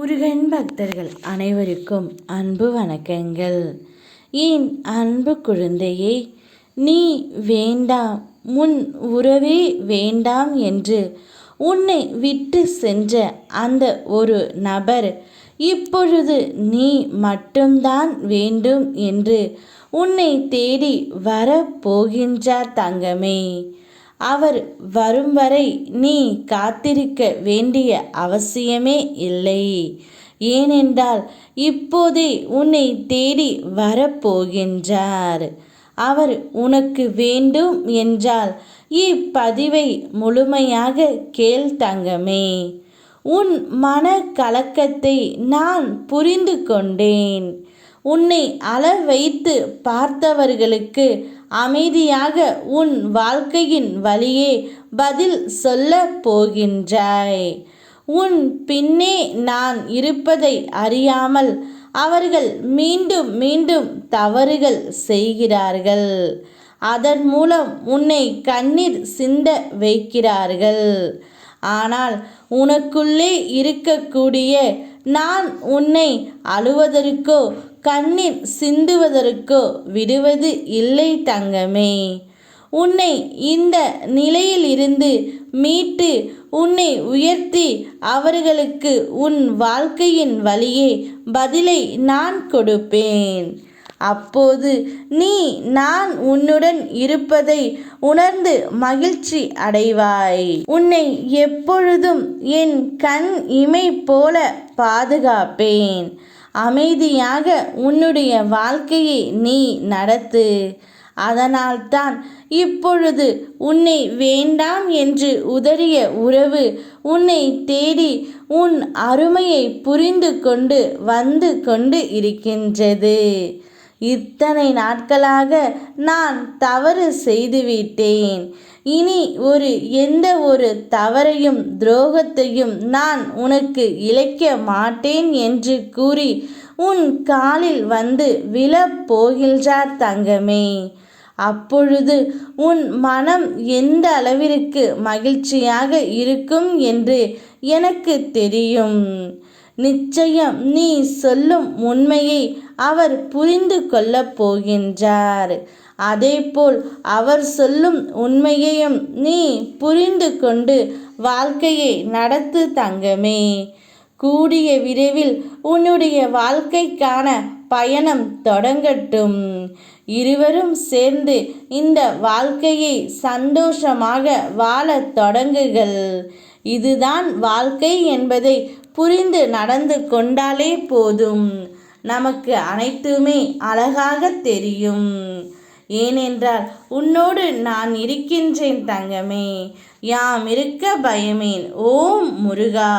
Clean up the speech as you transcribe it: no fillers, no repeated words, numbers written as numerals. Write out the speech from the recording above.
முருகன் பக்தர்கள் அனைவருக்கும் அன்பு வணக்கங்கள். என் அன்பு குழந்தையே, நீ வேண்டாம், முன் உறவே வேண்டாம் என்று உன்னை விட்டு சென்ற அந்த ஒரு நபர் இப்பொழுது நீ மட்டும்தான் வேண்டும் என்று உன்னை தேடி வரப்போகின்றார் தங்கமே. அவர் வரும் வரை நீ காத்திருக்க வேண்டிய அவசியமே இல்லை. ஏனென்றால் இப்போதே உன்னை தேடி வரப்போகின்றார். அவர் உனக்கு வேண்டும் என்றால் இப்பதிவை முழுமையாக கேள் தங்கமே. உன் மன கலக்கத்தை நான் புரிந்து கொண்டேன். உன்னை அழ வைத்து பார்த்தவர்களுக்கு அமைதியாக உன் வாழ்க்கையின் வழியே பதில் சொல்ல போகின்றாய். உன் பின்னே நான் இருப்பதை அறியாமல் அவர்கள் மீண்டும் மீண்டும் தவறுகள் செய்கிறார்கள். அதன் மூலம் உன்னை கண்ணீர் சிந்த வைக்கிறார்கள். ஆனால் உனக்குள்ளே இருக்கக்கூடிய நான் உன்னை அழுவதற்கோ கண்ணீர் சிந்துவதற்கோ விடுவது இல்லை தங்கமே. உன்னை இந்த நிலையில் இருந்து மீட்டு உன்னை உயர்த்தி அவர்களுக்கு உன் வாழ்க்கையின் வழியே பதிலை நான் கொடுப்பேன். அப்போது நீ நான் உன்னுடன் இருப்பதை உணர்ந்து மகிழ்ச்சி அடைவாய். உன்னை எப்பொழுதும் என் கண் இமை போல பாதுகாப்பேன். அமைதியாக உன்னுடைய வாழ்க்கையை நீ நடத்து. அதனால்தான் இப்பொழுது உன்னை வேண்டாம் என்று உதறிய உறவு உன்னை தேடி உன் அருமையை புரிந்து கொண்டு வந்து கொண்டு இருக்கின்றது. இத்தனை நாட்களாக நான் தவறு செய்துவிட்டேன். இனி எந்த ஒரு தவறையும் துரோகத்தையும் நான் உனக்கு இழைக்க மாட்டேன் என்று கூறி உன் காலில் வந்து விழப்போகின்றார் தங்கமே. அப்பொழுது உன் மனம் எந்த அளவிற்கு மகிழ்ச்சியாக இருக்கும் என்று எனக்கு தெரியும். நிச்சயம் நீ சொல்லும் உண்மையை அவர் புரிந்து கொள்ளப் போகின்றார். அதேபோல் அவர் சொல்லும் உண்மையையும் நீ புரிந்து கொண்டு வாழ்க்கையை நடத்து தங்கமே. கூடிய விரைவில் உன்னுடைய வாழ்க்கைக்கான பயணம் தொடங்கட்டும். இருவரும் சேர்ந்து இந்த வாழ்க்கையை சந்தோஷமாக வாழத் தொடங்குகள். இதுதான் வாழ்க்கை என்பதை புரிந்து நடந்து கொண்டாலே போதும். நமக்கு அனைத்துமே அழகாக தெரியும். ஏனென்றால் உன்னோடு நான் இருக்கின்றேன் தங்கமே. யாம் இருக்க பயமேன். ஓம் முருகா.